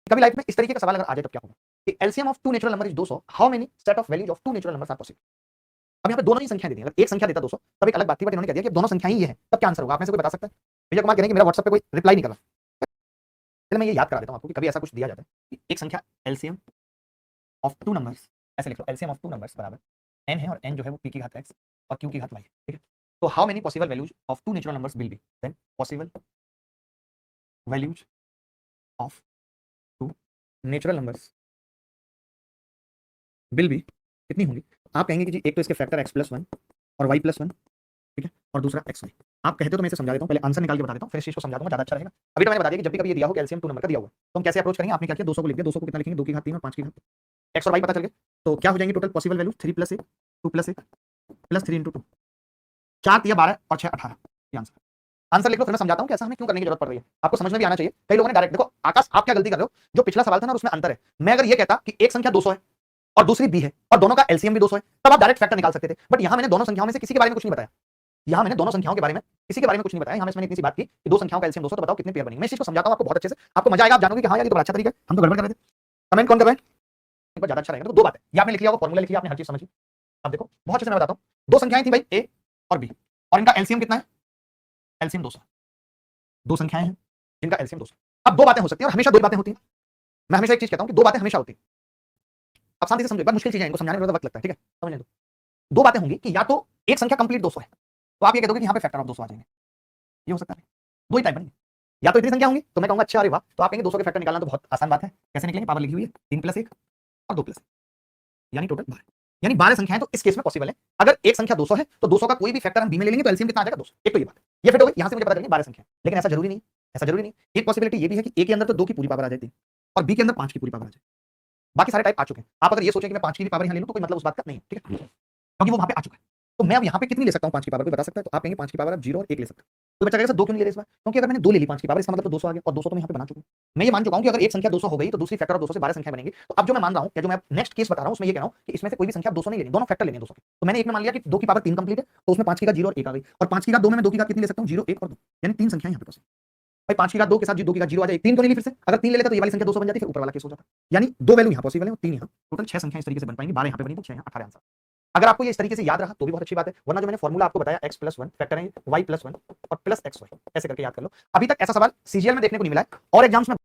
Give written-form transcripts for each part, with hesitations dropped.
कभी लाइफ में इस तरीके का सवाल अगर आ जाए तो क्या होगा कि LCM of two natural number is 200, how many set of values of two natural numbers are possible. अब यहाँ पे दोनों ही संख्या दे दी, अगर एक संख्या देता 200 तब एक अलग बात थी, बट इन्होंने कह दिया कि दोनों संख्या ही ये है, तब क्या आंसर होगा। आप में से कोई बता सकता है? विजय कुमार कह रहे हैं कि मेरा व्हाट्सएप पे कोई रिप्लाई नहीं कर रहा। चलिए मैं ये याद करा देता हूँ आपको कि कभी ऐसा कुछ दिया जाता है कि एक संख्या एलसीएम ऑफ टू नंबर्स, ऐसे लिख लो, एलसीएम ऑफ टू नंबर्स बराबर n है और n जो है वो p की घात x और q की घात y, ठीक है। तो how many possible values of two natural numbers will be, then possible values of two natural numbers will be कितनी होंगी। आप कहेंगे कि जी एक तो इसके फैक्टर x+1 और y+1, ठीक है, और दूसरा xy। आप कहते हो तो मैं इसे समझा देता हूँ, पहले आंसर निकाल के बता देता हूँ, फिर इस चीज को समझा दूंगा, ज्यादा अच्छा रहेगा। अभी तो मैंने बता दिया कि जब भी कभी ये दिया हो कि एलसीएम टू नंबर का दिया हुआ तो हम कैसे अप्रोच करेंगे। आपने क्या किया, 200 को लिख दिया, 200 को कितना लिखेंगे, 2 की घात 3 और 5 की घात x और y पता चल गया, तो क्या हो जाएंगे टोटल पॉसिबल वैल्यू 3 + 1 2 + 1 + 3 × 2, 4 × 12 और 6 18, ये आंसर। आंसर लिख लो, फिर मैं समझाता हूँ कि ऐसा हमें क्यों करने की जरूरत पड़ रही है, आपको समझ में भी आना चाहिए। कई लोगों ने डायरेक्ट, देखो आकाश आप क्या गलती कर रहे हो, जो पिछला सवाल था ना उसमें अंतर है। मैं अगर ये कहता कि एक संख्या 200 है और दूसरी b है और दोनों का एलसीएम भी 200 है, तब आप डायरेक्ट फैक्टर निकाल सकते थे, बट यहां मैंने दोनों संख्याओं में से किसी के बारे में कुछ नहीं बताया। यहां मैंने दोनों संख्याओं के बारे में किसी के बारे में कुछ नहीं बताया। यहां मैंने इतनी सी बात की कि दो संख्याओं का एलसीएम 200, तो बताओ कितने पेयर बनेंगे। मैं इस चीज को समझाता हूं आपको बहुत अच्छे से, आपको मजा आएगा, आप जानोगे कि हाँ यार ये तो बड़ा अच्छा तरीका है, हम तो गड़बड़ कर रहे थे। कमेंट कौन कर रहे हैं, एक बार ज्यादा अच्छा रहेगा। तो दो बातें, ये आपने लिख लिया होगा, फॉर्मूला लिख लिया आपने, हर चीज समझ ली। अब देखो बहुत अच्छे से मैं बताता हूं, दो संख्याएं थी भाई a और b, और इनका एलसीएम कितना है, एलसीएम 200। दो संख्याएं हैं जिनका एलसीएम 200। अब दो बातें हो सकती हैं और हमेशा दो बातें होती हैं। मैं हमेशा एक चीज कहता हूं कि दो बातें हमेशा होती हैं। अब शांति से समझो, एक बार मुश्किल चीजें हैं, इनको समझाने में थोड़ा वक्त लगता है, ठीक है, समझ लें। दो बातें होंगी कि या तो एक संख्या कंप्लीट 200 है, तो आप ये कह दोगे कि यहाँ पे फैक्टर ऑफ 200 आ जाएंगे, ये हो सकता है। दो ही टाइप बनेंगे, या तो इतनी संख्या होंगी तो मैं कहूंगा अच्छा अरे वाह, तो आप कहेंगे 200 के फैक्टर निकालना तो बहुत आसान बात है, कैसे निकलेंगे, पावर लिखी हुई है 3 + 1 और 2 + 1, यानी टोटल 12, यानी 12 संख्याएं तो इस केस में पॉसिबल है। अगर एक संख्या 200 है तो 200 का कोई भी फैक्टर हम बी में ले लेंगे तो एलसीएम कितना आ जाएगा 200। एक तो ये बात, ये फिट हो गई, यहां से मुझे पता चल गया 12 संख्या, लेकिन ऐसा जरूरी नहीं, ऐसा जरूरी नहीं। एक पॉसिबिलिटी ये भी है कि ए के अंदर तो 2 की पूरी पावर आ जाती है और बी के अंदर 5 की पूरी पावर आ जाए। बाकी सारे टाइप आ चुके हैं। आप अगर ये सोचें कि मैं 5 की भी पावर यहां ले लूं तो कोई मतलब उस बात का नहीं है, ठीक है, क्योंकि वो वहां पे आ चुका है। तो मैं अब यहाँ पे कितनी ले सकता हूँ 5 की पावर, कोई बता सकता है? तो आप कहेंगे 5 की पावर आप 0 और 1 ले सकते हैं। तो बच्चा कहेगा 2 क्यों नहीं ले रहे इस बार, क्योंकि अगर मैंने 2 ले ली 5 की पावर, इसका मतलब तो 200 आ गया, और 200 तो मैं यहाँ पे बना चुका हूँ। मैं ये मान चुका हूँ कि अगर एक संख्या 200 हो गई तो दूसरी फैक्टर ऑफ 200 से 12 संख्या बनेगी। तो अब जो मैं मान रहा हूँ या जो मैं नेक्स्ट केस बता रहा हूँ उसमें ये कह रहा हूँ कि इसमें से कोई भी संख्या 200 नहीं लेनी, दोनों फैक्टर लेने 200 के। तो मैंने एक में मान लिया कि 2 की पावर 3 कंप्लीट है, तो उसमें 5 की घात 0 और 1 आ गई, और 5 की घात 2 में मैं 2 की घात कितनी ले सकता हूँ, 0 1 और 2, यानी 3 संख्या यहाँ पे पॉसिबल। भाई 5 की घात 2 के साथ 2 की घात 0 आ जाए, 3 तो नहीं ली फिर से, अगर 3 ले लेता तो ये वाली संख्या 200 बन जाती, फिर ऊपर वाला केस हो जाता। यानी दो वैल्यू यहाँ पॉसिबल है और 3 यहाँ, टोटल 6 संख्या इस तरीके से बन पाएंगी, 12 यहाँ पे बनी तो 6 यहाँ, 18 आंसर। अगर आपको ये इस तरीके से याद रहा तो भी बहुत अच्छी बात है, वरना जो मैंने फॉर्मूला आपको बताया x+1 फैक्टर है y+1 और +xy, ऐसे करके याद कर लो। अभी तक ऐसा सवाल सीजीएल में देखने को नहीं मिला है, और एग्जाम्स में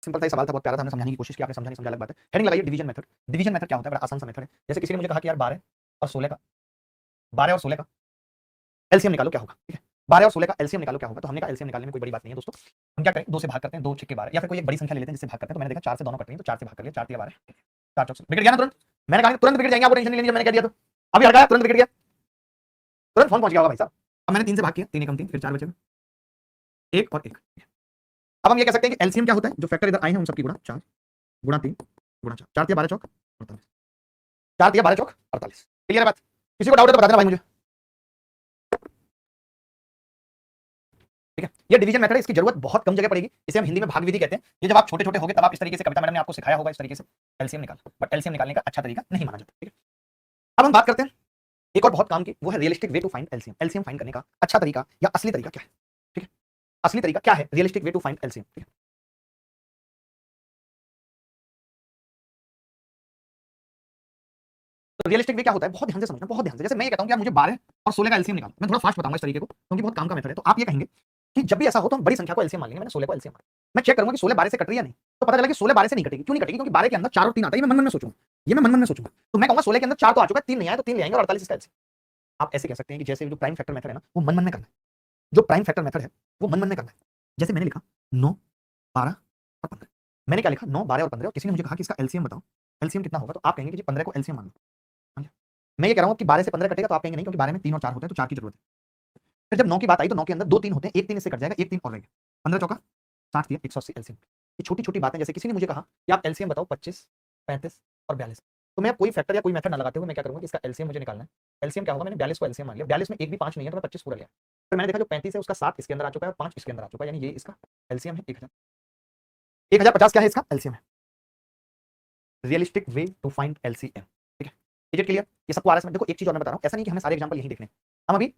सिंपल सा सवाल था, बहुत प्यारा था, हमने समझाने की कोशिश की, आपने समझा नहीं समझा अलग बात है। हेडिंग लगाइए डिवीजन मेथड। डिवीजन मेथड क्या होता है, बड़ा आसान सा मेथड है। जैसे किसी ने मुझे कहा कि यार 12 और 16 का, 12 और 16 का एलसीएम निकालो क्या होगा, ठीक है, 12 और 16 का एलसीएम निकालो क्या होगा। तो हमने कहा एलसीएम निकालने में कोई बड़ी बात नहीं है दोस्तों, हम क्या करें, 2 से भाग करते हैं, 2 6 12, या फिर कोई एक बड़ी संख्या ले लेते हैं जिससे भाग करते हैं। तो मैंने देखा 4 से दोनों कट रही हैं, तो 4 से भाग कर लिया, 4 3 12, 4 4 बिगड़ गया ना तुरंत। मैंने कहा तुरंत बिगड़ जाएंगे, आपको टेंशन नहीं लेनी, मैंने कह दिया तो अभी हट गया, तुरंत बिगड़ गया, तुरंत फोन पहुंच गया होगा भाई साहब। अब मैंने 3 से भाग किया, 3 एकम 3, फिर 4 बचेगा, 1 और 1। अब हम ये कह सकते हैं कि एलसीएम क्या होता है, जो फैक्टर इधर आए हैं उन सबकी गुणा 4 गुणा 3 गुणा 4, 4 3 12 चौक 48, 4 3 12 चौक 48। क्लियर है बात? किसी को डाउट है तो बता देना भाई मुझे, ठीक है। ये डिवीजन मेथड है, इसकी जरूरत बहुत कम जगह पड़ेगी, इसे हम हिंदी में भाग विधि कहते हैं। ये जब आप छोटे छोटे होगे तब आप इस तरीके से, कविता मैडम ने आपको सिखाया होगा इस तरीके से एलसीएम निकालना, बट एलसीएम निकालने का अच्छा तरीका नहीं माना जाता, ठीक है। अब हम बात करते हैं एक और बहुत काम की, वो है realistic way to find LCM. LCM find करने का अच्छा तरीका या असली तरीका क्या है, ठीक है, असली तरीका क्या है, realistic way to find LCM, ठीक है। तो रियलिस्टिक वे क्या होता है, बहुत ध्यान से समझना, बहुत ध्यान से। जैसे मैं ये कहता हूं कि यार मुझे 12 और 16 का एलसीएम निकालना, मैं थोड़ा फास्ट बताऊंगा इस तरीके को क्योंकि बहुत काम का मेथड है। तो आप ये कहेंगे कि जब भी ऐसा हो तो हम बड़ी संख्या को एलसीएम मान लेंगे। मैंने 16 को एलसीएम, मैं चेक करूंगा कि 16 12 से कट रही है या नहीं, तो पता चला कि 16 12 से नहीं कटेगी। क्यों नहीं कटेगी, क्योंकि 12 के अंदर 4 और 3 आता है। ये मैं मन मन में सोचूंगा, ये मैं मन मन में सोचूंगा, तो मैं कहूंगा 16 के अंदर 4 तो आ चुका है, 3 नहीं आया तो 3 ले आएंगे और 48 इसका एलसीएम। आप ऐसे कह सकते हैं कि जैसे जो प्राइम फैक्टर मेथड है ना, वो मन मन में करना है। जो प्राइम फैक्टर मेथड है वो मन मन में करना है। जैसे मैंने लिखा 9 12 और 15, मैंने क्या लिखा 9 12 और 15, और किसी ने मुझे कहा कि इसका एलसीएम बताओ, एलसीएम कितना होगा, तो आप कहेंगे कि जी 15 को एलसीएम मान लो। मैं ये कह रहा हूं कि 12 से 15 कटेगा, तो आप कहेंगे नहीं, क्योंकि 12 में 3 और 4 होते हैं तो 4 की जरूरत है। फिर जब 9 की बात आई तो 9 के अंदर 2 3 होते हैं, एक 3 इससे कट जाएगा, एक 3 और रहेगा, 15 चौका 60 दिया, 180 एलसीएम। ये छोटी छोटी बातें, जैसे किसी ने मुझे कहा कि आप एलसीएम बताओ 25 35 और 42, तो मैं कोई फैक्टर या कोई मेथड ना लगाते हुए मैं क्या करूंगा कि इसका एलसीएम मुझे निकालना है। एलसीएम क्या होगा, मैंने 42 को एलसीएम मान लिया, 42 में एक भी 5 नहीं है तो मैं 25 पूरा लिया। फिर मैंने देखा जो 35 है उसका 7 इसके अंदर आ चुका है और 5 इसके अंदर आ चुका है, यानी ये इसका एलसीएम है 1000। 1050 क्या है इसका एलसीएम है। Realistic way to find LCM, ठीक है। Is it clear? ये सबको आ रहा है। देखो एक चीज और मैं बता रहा हूं, ऐसा नहीं कि हमें सारे एग्जांपल यही देखने, हम अभी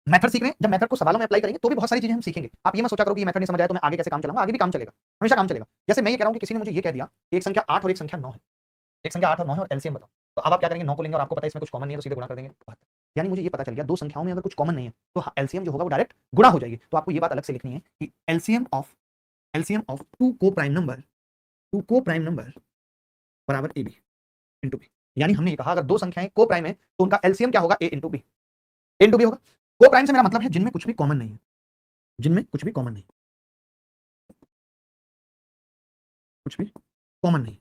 मेथड सीख रहे हैं। जब मेथड को सवालों में अप्लाई करेंगे तो भी बहुत सारी चीजें हम सीखेंगे। आप ये मत सोचा करो कि ये मेथड नहीं समझ आया तो मैं आगे कैसे काम चलाऊंगा, आगे भी काम चलेगा। हमेशा काम चलेगा। जैसे मैं ये कह रहा हूँ कि किसी ने मुझे ये कह दिया कि एक संख्या 8 और एक संख्या 9 है, एक संख्या 8 और 9 है और एलसीएम बताओ, तो अब आप क्या करेंगे, 9 को लेंगे और आपको पता है इसमें कुछ कॉमन नहीं है तो सीधे गुणा कर देंगे, बात। यानी मुझे ये पता चल गया दो संख्याओं में अगर कुछ कॉमन नहीं है तो एलसीएम जो होगा वो डायरेक्ट गुणा हो जाएगी। तो आपको ये बात अलग से लिखनी है कि एलसीएम ऑफ टू को प्राइम नंबर बराबर ए बी इंटू बी। यानी हमने ये कहा अगर दो संख्याएं को प्राइम है तो उनका एलसीएम क्या होगा, ए इंटू बी होगा। को प्राइम से मेरा मतलब है जिनमें कुछ भी कॉमन नहीं है, जिनमें कुछ भी कॉमन नहीं, कुछ भी कॉमन नहीं।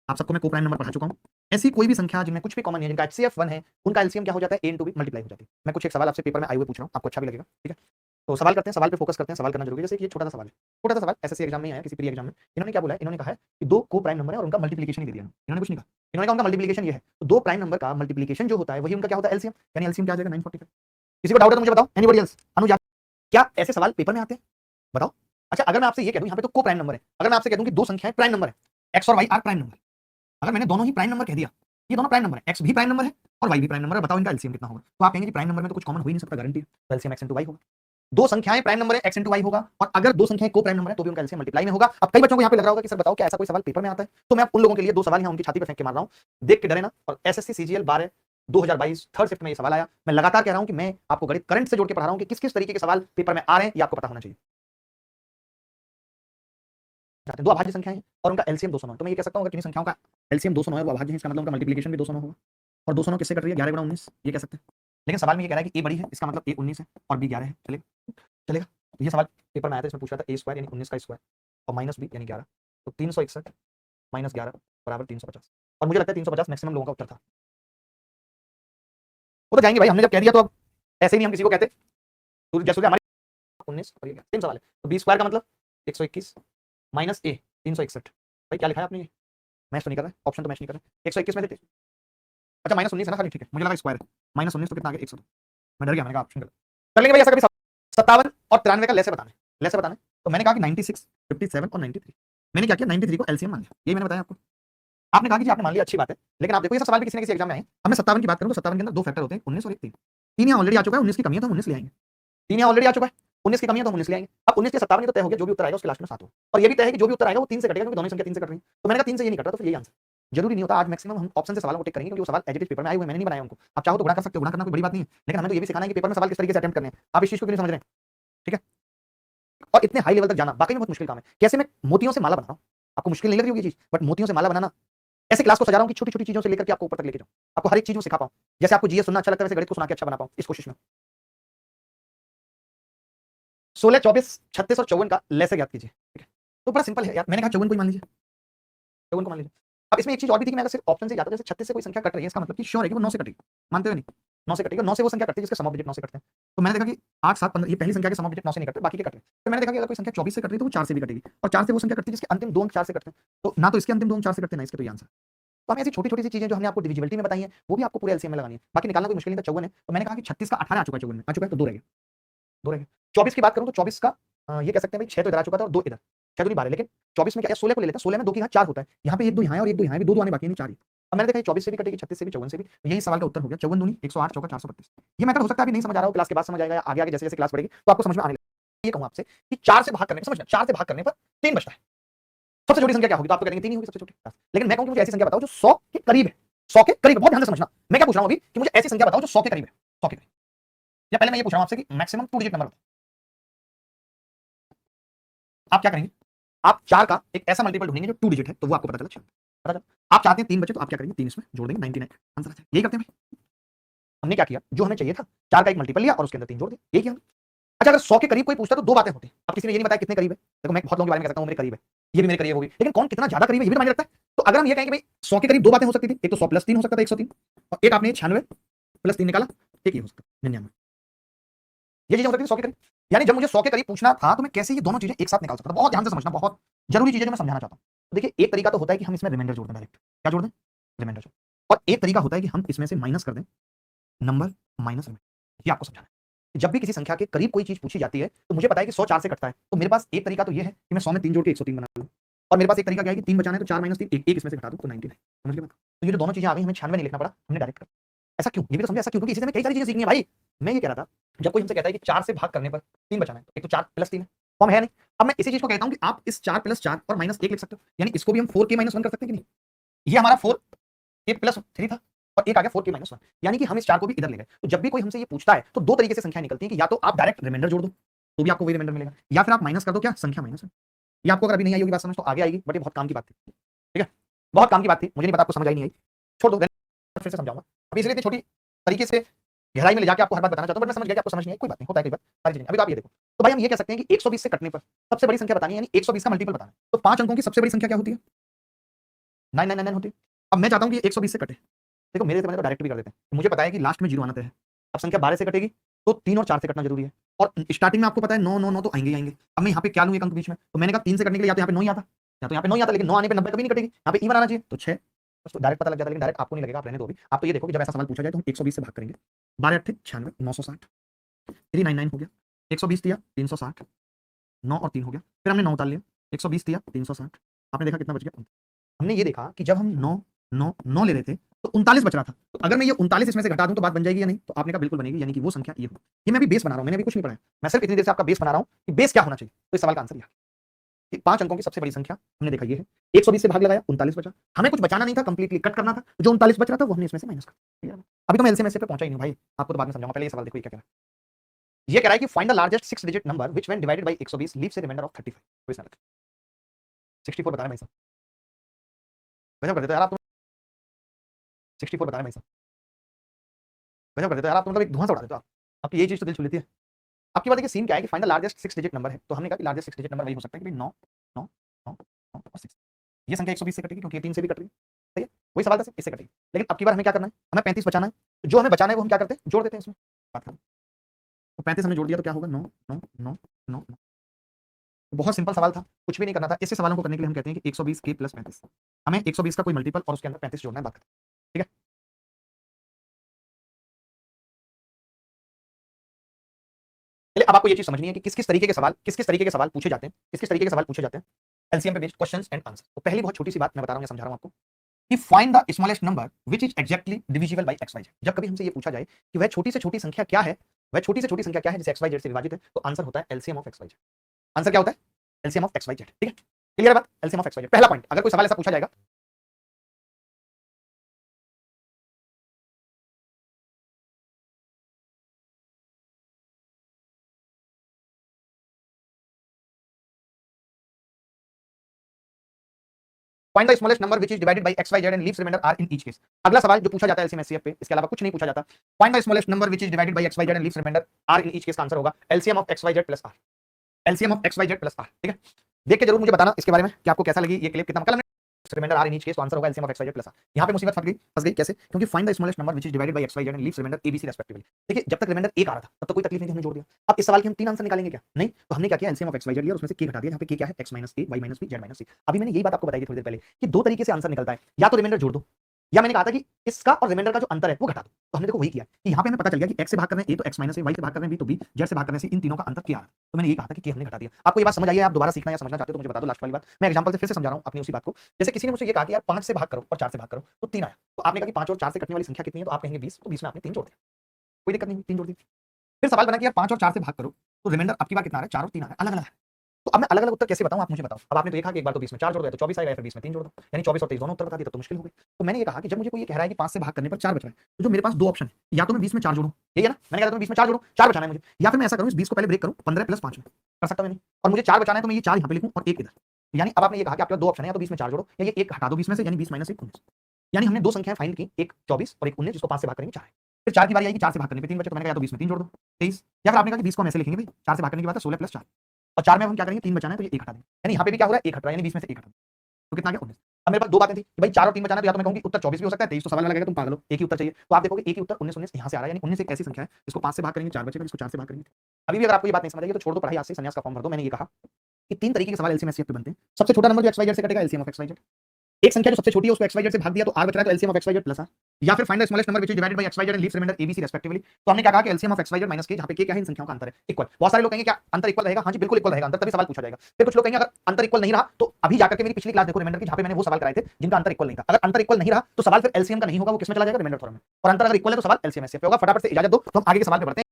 आप सबको मैं को प्राइम नंबर पढ़ा चुका हूं। ऐसी कोई भी संख्या जिनमें कुछ भी कॉमन नहीं है, जिनका एचसीएफ 1 है, उनका एलसीएम क्या हो जाता है, ए इंटू बी मल्टीप्लाई हो जाती है। मैं कुछ एक सवाल आपसे पेपर में आए हुए पूछ रहा हूं, आपको अच्छा भी लगेगा, ठीक है। तो सवाल करते हैं, सवाल पे फोकस करते हैं, सवाल करना जरूरी है। जैसे कि ये छोटा सा सवाल है, छोटा सा सवाल एसएससी एग्जाम में आया, किसी प्री एग्जाम में इन्होंने क्या बोला है, इन्होंने कहा है कि दो को प्राइम नंबर है और उनका मल्टीप्लिकेशन ही दे दिया। इन्होंने कुछ नहीं कहा, इन्होंने कहा उनका मल्टीप्लिकेशन ये है, तो दो प्राइम नंबर का मल्टीप्लिकेशन जो होता है वही उनका क्या होता है, एलसीएम। यानी एलसीएम क्या आ जाएगा, 945। किसी को डाउट है तो मुझे बताओ, एनीबॉडी एल्स, अनुज क्या ऐसे सवाल पेपर में आते हैं, बताओ। अच्छा अगर मैं आपसे ये कह दूं यहाँ पे तो को प्राइम नंबर है, अगर मैं आपसे कह दूं कि दो संख्याएं प्राइम नंबर है, एक्स और वाई आर प्राइम नंबर, अगर मैंने दोनों ही प्राइम नंबर कह दिया, ये दोनों प्राइम नंबर है, एक्स भी प्राइम नंबर है और वाई भी प्राइम नंबर है, बताओ इनका एलसीएम कितना होगा। तो आप कहेंगे कि प्राइम नंबर में तो कुछ कॉमन हो ही नहीं सकता, गारंटी है, तो एलसीएम एक्स इंटू वाई होगा। दो संख्याएं प्राइम नंबर है, एक्स इंटू वाई होगा, और अगर दो संख्याएं को प्राइम नंबर है तो भी उनका एलसीएम मल्टीप्लाई में होगा। अब कई बच्चों को यहाँ पे लग रहा होगा कि सर बताओ क्या ऐसा कोई सवाल पेपर में आता है, तो मैं उन लोगों के लिए दो सवाल यहाँ उनकी छाती पर फेंक के मार रहा हूँ, देख के डरे ना। और एसएससी सीजीएल 12 2022 थर्ड शिफ्ट में ये सवाल आया। मैं लगातार कह रहा हूँ कि मैं आपको गणित करंट से जोड़ के पढ़ा रहा हूँ कि किस किस तरीके के सवाल पेपर में आ रहे हैं, ये आपको पता होना चाहिए। दो अभाज्य संख्याएं हैं और उनका एलसीएम 209 है, तो मैं ये कह सकता हूँ अगर किसी संख्याओं का एलसीएम 209 है वो अभाज्य है, इसका मतलब उनका मल्टीप्लिकेशन भी 209 होगा। और 209 किससे कट रही है, 11 गुणा 19, ये कह सकते हैं। लेकिन सवाल में ये कह रहा है कि ए बड़ी है, इसका मतलब ए 19 है और बी 11 है, चलेगा चलेगा। ये सवाल पेपर में आया था, इसमें पूछा था ए स्क्वायर यानी 19 का स्क्वायर और माइनस बी यानी 11, तो 361 माइनस 11 बराबर 350। और मुझे लगता है 350 मैक्सिमम लोगों का उत्तर था। वो तो जाएंगे भाई, हमने जब कह दिया तो अब ऐसे ही नहीं हम किसी को कहते, तो जैसे हमारे 19 और ये सेम सवाल है, तो बी स्क्वायर का मतलब 121 माइनस ए 361। भाई क्या लिखा है आपने, ये मैच तो नहीं कर रहा है, ऑप्शन तो मैच नहीं कर रहा है, 121 में देते। अच्छा माइनस 19 है ना खाली, ठीक है, मुझे लगा स्क्वायर है, माइनस 19 तो कितना आ गया 102। मैं डर गया, मैंने कहा ऑप्शन गलत कर लेंगे भाई। ऐसा कभी 57 और 93 का लेसे बताना है, लेसे बताना है, तो मैंने कहा कि 96 57 और 93, मैंने क्या किया 93 को एलसीएम मान लिया, यही मैंने बताया आपको। आपने कहा कि जी आपने मान लिया, अच्छी बात है, लेकिन आप देखो ये सब सवाल भी किसी न किसी एग्जाम में आए। अब मैं 57 की बात करूं तो 57 के अंदर दो फैक्टर होते हैं, 19 और 3। 3 यहाँ ऑलरेडी आ चुका है, 19 की कमी है तो हम 19 ले आएंगे। 3 यहाँ ऑलरेडी आ चुका है, 19 की कमी है तो हम 19 ले आएंगे। अब 19 के 57 तो तय हो गया, जो भी उत्तर आएगा उसके लास्ट में 7 हो, और ये भी तय है कि जो भी उत्तर आएगा वो 3 से कटेगा, क्योंकि दोनों संख्या 3 से कट रही है। तो मैंने कहा 3 से ये नहीं कट रहा, तो फिर यही आंसर। जरूरी नहीं होता, आज मैक्सिमम हम ऑप्शन से सवालों को टिक करेंगे क्योंकि वो सवाल एज इट इज पेपर में आए हुए, मैंने नहीं बनाया उनको। आप चाहो तो गुणा कर सकते हो, गुणा करना कोई बड़ी बात नहीं है, लेकिन हमें तो ये भी सिखाना है कि पेपर में सवाल किस तरीके से अटेम्प्ट करने हैं। आप इस चीज को क्यों नहीं समझ रहे हैं, ठीक है। और इतने हाई लेवल तक जाना वाकई में बहुत मुश्किल काम है। कैसे मैं मोतियों से माला बना रहा हूँ, आपको मुश्किल नहीं लग रही होगी चीज, बट मोतियों से माला बनाना, ऐसे क्लास को सजा रहा हूँ कि छोटी छोटी चीजों से लेकर के आपको ऊपर तक लेके जाऊँ, आपको हर एक चीज में सिखा पाऊँ। जैसे आपको जीएस सुनना अच्छा लगता है, वैसे गणित को सुना के अच्छा बना पाऊँ, इस कोशिश में। 16 24 36 और 54 का लेसे ज्ञात कीजिए, ठीक है। तो बड़ा सिंपल है यार, मैंने कहा 54 को ही मान लीजिए, 54 को मान लीजिए। अब इसमें एक चीज और भी थी कि मैं अगर सिर्फ ऑप्शन से जाता, जैसे 36 से कोई संख्या कट रही है, इसका मतलब कि श्योर है कि वो 9 से कटेगी, मानते हो नहीं, 9 से कटेगी। 9 से वो संख्या कटती है जिसके सम ऑफ डिजिट 9 से कटते हैं। तो मैंने देखा कि 8 7 15 ये पहली संख्या के सम ऑफ डिजिट 9 से नहीं कटते, बाकी के कट रहे हैं। तो मैंने देखा कि अगर कोई संख्या 24 से कट रही है तो वो 4 से भी कटेगी, और 4 से वो संख्या कटती है जिसके अंतिम दो अंक 4 से कटते हैं। तो ना तो इसके अंतिम दो अंक 4 से कटते हैं, ना इसके, तो ये आंसर। तो हमें ऐसी छोटी छोटी सी चीजें जो हमने आपको डिविजिबिलिटी में बताई है वो भी आपको पूरे एलसीएम में लगानी है, बाकी निकालना कोई मुश्किल नहीं था। 54 है तो मैंने कहा कि 36 का 18 आ चुका है, 54 में आ चुका है, तो 2 रह गया, 2 रह गया। 24 की बात करूं तो 24 का ये कह सकते हैं भाई 6 तो इधर आ चुका था और 2 इधर, 6 दूनी 12, लेकिन 24 में क्या 16 को ले लेते हैं, 16 में 2 की यहाँ 4 होता है, यहाँ पे 1 2 यहाँ है और 1 2 यहाँ है, 2 2 आने बाकी है, नहीं 4 ही। अब मैंने देखा 24 से भी कटेगी, 36 से भी, 54 से भी, यही सवाल का उत्तर हो गया। 54 दूनी 108 चौका 432। ये मैटर हो सकता है अभी नहीं समझ आ रहा हो, क्लास के बाद समझ आएगा, या आगे आगे जैसे जैसे क्लास बढ़ेगी तो आपको समझ में आने लगेगा। ये कहूँ आपसे कि 4 से भाग करने पर, समझना 4 से भाग करने पर 3 बचता है, सबसे छोटी संख्या क्या होगी, तो आपको कहेंगे 3 ही होगी सबसे छोटी। लेकिन मैं कहूँ कि मुझे ऐसी संख्या बताओ जो 100 के करीब है, 100 के करीब। बहुत ध्यान से समझना, मैं क्या पूछ रहा हूँ अभी कि मुझे ऐसी संख्या बताओ जो 100 के करीब है, 100 के करीब। या पहले मैं ये पूछ रहा हूँ आपसे कि मैक्सिमम 2 डिजिट नंबर बताओ। आप क्या करेंगे, आप 4 का एक ऐसा मल्टीपल ढूंढेंगे जो 2 डिजिट है, तो वो आपको पता चला, पता चला। आप चाहते हैं 3 बचे, तो आप क्या करेंगे, 3 इसमें जोड़ देंगे, 99 आंसर आ जाएगा। यही करते हैं भाई, हमने क्या किया, जो हमें चाहिए था 4 का एक मल्टीपल लिया और उसके अंदर 3 जोड़ दिए, यही किया। अच्छा अगर 100 के करीब कोई पूछता तो दो बातें होती। अब किसी ने ये नहीं बताया कितने करीब है, देखो मैं बहुत लोगों के बारे में कह सकता हूं मेरे करीब है, ये भी मेरे करीब होगी, लेकिन कौन कितना ज्यादा करीब है ये भी तो मायने रखता है। तो अगर हम ये कहेंगे भाई 100 के करीब दो बातें हो सकती थी, एक तो 100 प्लस 3 हो सकता था 103, और एक आपने 96 प्लस 3 निकाला, एक ये हो सकता 99, ये चीजें हो सकती थी 100 के करीब। यानी जब मुझे 100 के करीब पूछना था तो मैं कैसे ये दोनों चीजें एक साथ निकाल सकता था। बहुत ध्यान से समझना, बहुत जरूरी चीजें जो मैं समझाना चाहता हूं। तो देखिए एक तरीका तो होता है कि हम इसमें रिमाइंडर जोड़ दें, डायरेक्ट क्या जोड़ दें, रिमाइंडर जोड़, और एक तरीका होता है कि हम इसमें से माइनस कर दें नंबर माइनस रिमाइंडर। ये आपको समझाना है। जब भी किसी संख्या के करीब कोई चीज पूछी जाती है तो मुझे पता है कि 100 4 से कटता है, तो मेरे पास एक तरीका तो ये है कि मैं 100 में 3 जोड़ के 103 बना लूं, और मेरे पास एक तरीका क्या है कि 3 बचाना है तो 4 माइनस 3 एक इसमें से घटा दूं तो 99। समझ गए बात। तो ये जो दोनों चीजें आ गई, हमें 96 नहीं लिखना पड़ा, हमने डायरेक्ट कर। ऐसा क्यों, ये भी तो समझे, ऐसा क्यों, क्योंकि इसी से हमें कई सारी चीजें सीखनी है भाई। मैं ये कह रहा था जब कोई हमसे कहता है कि 4 से भाग करने पर 3 बचाना है, तो एक तो 4 प्लस 3 है, फॉर्म है नहीं। अब मैं इसी चीज को कहता हूं कि आप इस 4 + 4 और -1 लिख सकते हो, यानी इसको भी हम 4k - 1 कर सकते हैं कि नहीं। ये हमारा 4k + 3 था और एक आ गया 4k - 1, यानी कि हम इस 4 को भी इधर ले गए। तो जब भी कोई हमसे ये पूछता है तो दो तरीके से संख्या निकलती है कि या तो आप डायरेक्ट रिमाइंडर जोड़ दो तो भी आपको वही रिमाइंडर मिलेगा, या फिर आप माइनस कर दो क्या संख्या माइनस है। ये आपको अगर अभी नहीं आई होगी बात समझ तो आगे आएगी, बट ये बहुत काम की बात थी, ठीक है, बहुत काम की बात थी। मुझे नहीं पता आपको समझ आई नहीं आई, छोड़ दो, फिर से समझाऊंगा। अभी इसलिए इतनी छोटी तरीके से गहराई में ले जाके आपको हर बात बताना चाहता हूं, बट मैं समझ गया कि आपको समझ नहीं आई, कोई बात नहीं, होता है कई बार सारी चीजें। अभी तो आप ये देखो, तो भाई हम ये कह सकते हैं कि 120 से कटने पर सबसे बड़ी संख्या बतानी है, यानी 120 का मल्टीपल बताना है। तो 5 अंकों की सबसे बड़ी संख्या क्या होती है? 9999 होती है। अब मैं चाहता हूं कि 120 से कटे, देखो मेरे से बने तो डायरेक्ट भी कर देते हैं। मुझे पता है कि लास्ट में 0 आना तय है। अब संख्या 12 से कटेगी तो 3 और 4 से कटना जरूरी है, और स्टार्टिंग में आपको पता है 9 9 9 तो आएंगे ही आएंगे। अब मैं यहाँ पे क्या लूँ एक अंक बीच में, तो मैंने कहा 3 से कटने के लिए या तो यहाँ पे 9 ही आता, या तो यहाँ पे 9 ही आता, लेकिन 9 आने पे 90 कभी नहीं कटेगी, यहाँ पे ई बनाना चाहिए तो 6, बस तो डायरेक्ट पता लग जाता है। लेकिन डायरेक्ट आपको नहीं लगेगा, आप रहने दो। अभी आप तो ये देखो कि जब ऐसा सवाल पूछा जाए तो हम 120 से भाग करेंगे। 12 8 96 960 399 हो गया, 120 दिया 360, 9 और 3 हो गया, फिर हमने 9 उतार लिया, 120 दिया 360, आपने देखा कितना बच गया। हमने ये देखा कि जब हम 9 9 9 ले रहे थे तो 39 बच रहा था, तो अगर मैं ये 39 इसमें से घटा दूं तो बात बन जाएगी या नहीं? तो आपने कहा बिल्कुल बनेगी, यानी कि वो संख्या ये होगी। ये मैं अभी बेस बना रहा हूं, मैंने अभी कुछ नहीं पढ़ा है, मैं सिर्फ इतनी देर से आपका बेस बना रहा हूं कि बेस क्या होना चाहिए। तो इस सवाल का आंसर यह कि 5 अंकों की सबसे बड़ी संख्या हमने देखा ये है। 120 से भाग लगाया, 39 बचा, हमें कुछ बचाना नहीं था, कंप्लीटली कट करना था, जो 39 बच रहा था वो हमने इसमें से माइनस कर दिया। अभी तो मैं एलसीएम पे पहुंचा ही नहीं भाई, आपको तो बाद में समझाऊंगा, पहले ये सवाल देखो ये क्या कह रहा है। ये कह रहा है कि find the largest 6 digit number which when divided by 120 leaves a reminder of 35। तो इसमें 64 बता रहे हैं भाई साहब, गजब कर देते हो यार आप, 64 बता रहे हैं भाई साहब, गजब कर देते हो यार आप, तो मतलब एक धुआं सा उड़ा देते हो आप। आपकी ये चीज तो दिल छू लेती है। आपकी बात देखिए सीन क्या है कि find the largest 6 digit number है, तो हमने कहा कि लार्जेस्ट 6 डिजिट नंबर वही हो सकता है कि भाई 9 9 9 9 और 6। ये संख्या 120 से कटेगी क्योंकि ये 3 से भी कट रही है, सही है, वही सवाल था सिर्फ इससे कटेगी। लेकिन अब की बार हमें क्या करना है, हमें 35 बचाना है, तो जो हमें बचाना है वो हम क्या करते हैं, जोड़ देते हैं इसमें, बात खत्म। तो 35 हमने जोड़ दिया तो क्या होगा 9 9 9 9 9। बहुत सिंपल सवाल था, कुछ भी नहीं करना था। ऐसे सवालों को करने के लिए हम कहते हैं कि 120 के प्लस 35, हमें 120 का कोई मल्टीपल और उसके अंदर 35 जोड़ना है, बात खत्म, ठीक है। चलिए अब आपको ये चीज समझनी है कि किस किस तरीके के सवाल पूछे जाते हैं, किस किस तरीके के सवाल पूछे जाते हैं एलसीएम पे बेस्ड क्वेश्चंस एंड आंसर। तो पहली बहुत छोटी सी बात मैं बता रहा हूं या समझा रहा हूं आपको कि find the smallest number which is exactly divisible by X Y Z. जब कभी हमसे ये पूछा जाए कि वह छोटी से छोटी संख्या क्या है, वह छोटी से छोटी संख्या क्या है जिसे एक्स वाई जेड से विभाजित है, तो आंसर होता है LCM of X Y Z. Answer क्या होता है? LCM of X Y Z, ठीक है, क्लियर है बात? LCM of X Y Z पहला पॉइंट। अगर कोई सवाल ऐसा पूछा जाएगा, find the smallest number which is divided by X Y Z and leaves reminder R in each case. अगला सवाल जो पूछा जाता है एलसीएम एचसीएफ पे, इसके अलावा कुछ नहीं पूछा जाता। Find the smallest number which is divided by X Y Z and leaves reminder R in each case का आंसर होगा LCM of X Y Z plus R, LCM of X Y Z plus R, ठीक है। देख के जरूर मुझे बताना इसके बारे में कि आपको कैसा लगी ये क्लिप, कितना कल हमने reminder R in each case, तो आंसर होगा LCM of X Y Z plus R. यहां पे मुसीबत फंस गई कैसे? क्योंकि find the smallest number which is divided by X Y Z and leaves reminder ABC respectively. देखिए जब तक रिमाइंडर 1 आ रहा था तब तक कोई तकलीफ नहीं थी, हमने जोड़ दिया। अब इस सवाल के हम 3 आंसर निकालेंगे क्या? नहीं, तो हमने क्या किया, LCM of X Y Z लिया, उसमें से k घटा दिया। यहां पे k क्या है, x - a y - b z - c। अभी मैंने यही बात आपको बताई थी थोड़ी देर पहले कि दो तरीके से आंसर निकलता है, या तो रिमाइंडर जोड़ दो, या मैंने कहा था कि इसका और रिमाइंडर का जो अंतर है वो घटा दो। तो हमने देखो वही किया कि यहाँ पे हमें पता चल गया कि x से भाग कर रहे हैं a तो x - a, y से भाग कर रहे हैं b तो b, z से भाग कर रहे हैं c, इन तीनों का अंतर क्या है। तो मैंने ये कहा था कि k हमने घटा दिया। आपको ये बात समझ आई है? आप दोबारा सीखना या समझना चाहते हो तो मुझे बता दो। लास्ट वाली बात मैं एग्जांपल से फिर से समझा रहा हूँ अपनी उसी बात को। जैसे किसी ने मुझसे ये कहा कि यार 5 से भाग करो और 4 से भाग करो तो 3 आया, तो आपने कहा कि 5 और 4 से कटने वाली संख्या कितनी है, तो आप कहेंगे 20, तो 20 में आपने 3 जोड़ दिया, कोई दिक्कत नहीं, 3 जोड़ दिया। फिर सवाल बना कि यार 5 और 4 से भाग करो तो रिमाइंडर आपकी बार कितना आ रहा है, 4 और 3 आ रहा है, अलग अलग है। तो अब मैं अलग अलग उत्तर कैसे बताऊं, आप मुझे बताओ। अब आपने तो देखा कि एक बार तो 20 में 4 जोड़ दिया तो 24 आएगा, फिर 20 में 3 जोड़ दो, यानी 24 और 23 दोनों उत्तर बता दिए, तो मुश्किल हो गई। तो मैंने ये कहा कि जब मुझे कोई ये कह रहा है कि 5 से भाग करने पर 4 बच रहा है, तो जो मेरे पास दो ऑप्शन है, या तो मैं 20 में 4 जोड़ूं, यही है ना, मैंने कहा था 20 में 4 जोड़ूं, 4 बचाना है मुझे, या फिर मैं ऐसा करूं इस 20 को पहले ब्रेक करूं 15 + 5 में, कर सकता हूं नहीं, और मुझे 4 बचाना है तो मैं ये 4 यहाँ पे लिखूं और 1 इधर। यानी अब आपने ये कहा कि आपके पास दो ऑप्शन है, या तो 20 में 4 जोड़ो या ये 1 हटा दो 20 में से, यानी 20 - 1 19। यानी हमने दो संख्याएं फाइंड की, एक 24 और एक 19, जिसको 5 से भाग करेंगे 4 है। फिर 4 की बारी आई कि 4 से भाग करने पे 3 बचे, तो मैंने कहा या तो 20 में 3 जोड़ दो 23, या फिर आपने कहा कि 20 को हम ऐसे लिखेंगे भाई, 4 से भाग करने के बाद 16 + 4, और 4 में हम क्या करेंगे, 3 बचाना है तो ये 1 हटा देंगे। यानी यहाँ पे भी क्या हो रहा है, 1 हट रहा है, यानी 20 में से 1 हटा देंगे, तो कितना आ गया 19। अब मेरे पास दो बातें थी कि भाई 4 और 3 बचाना है, तो या तो मैं कहूंगी उत्तर 24 भी हो सकता है, 23 तो सवाल में लगेगा तुम पागल हो, एक ही उत्तर चाहिए। तो आप देखोगे एक ही उत्तर 19 19 यहाँ से आ रहा है, यानी 19 एक ऐसी संख्या है जिसको 5 से भाग करेंगे 4 बचेगा, जिसको 4 से भाग करेंगे। अभी भी अगर आपको ये बात नहीं समझ आई तो छोड़ दो पढ़ाई, आज से संन्यास का फॉर्म भर दो। मैंने ये कहा कि 3 तरीके के सवाल एलसीएम एचसीएफ पे बनते हैं। सबसे छोटा नंबर जो एक्स वाई जेड से कटेगा, LCM of X Y Z. एक संख्या जो सबसे छोटी है उसको एक्स वाई जेड से भाग दिया तो आर बच रहा है, तो LCM of X Y Z plus R. या फिर find the smallest number which is divided by X Y Z and leaves reminder ABC respectively. तो हमने क्या कहा कि LCM of X Y Z minus K, जहां पे के क्या है, इन संख्याओं का अंतर है, इक्वल। बहुत सारे लोग कहेंगे क्या अंतर इक्वल रहेगा? हाँ जी बिल्कुल इक्वल रहेगा, अंतर तभी सवाल पूछा जाएगा। फिर कुछ लोग कहेंगे अगर अंतर इक्वल नहीं रहा तो अभी जाकर के मेरी पिछली क्लास देखो रिमाइंडर की, जहां पे मैंने वो सवाल कराए थे जिनका अंतर इक्वल नहीं था। अगर अंतर इक्वल नहीं रहा तो सवाल फिर एलसीएम का नहीं होगा, वो किसमें चला जाएगा, रिमाइंडर फॉर्म में, और अंतर अगर इक्वल है तो सवाल एलसीएम एचसीएफ पे होगा। फटाफट से इजाजत दो तो हम आगे के सवाल पे बढ़ते हैं।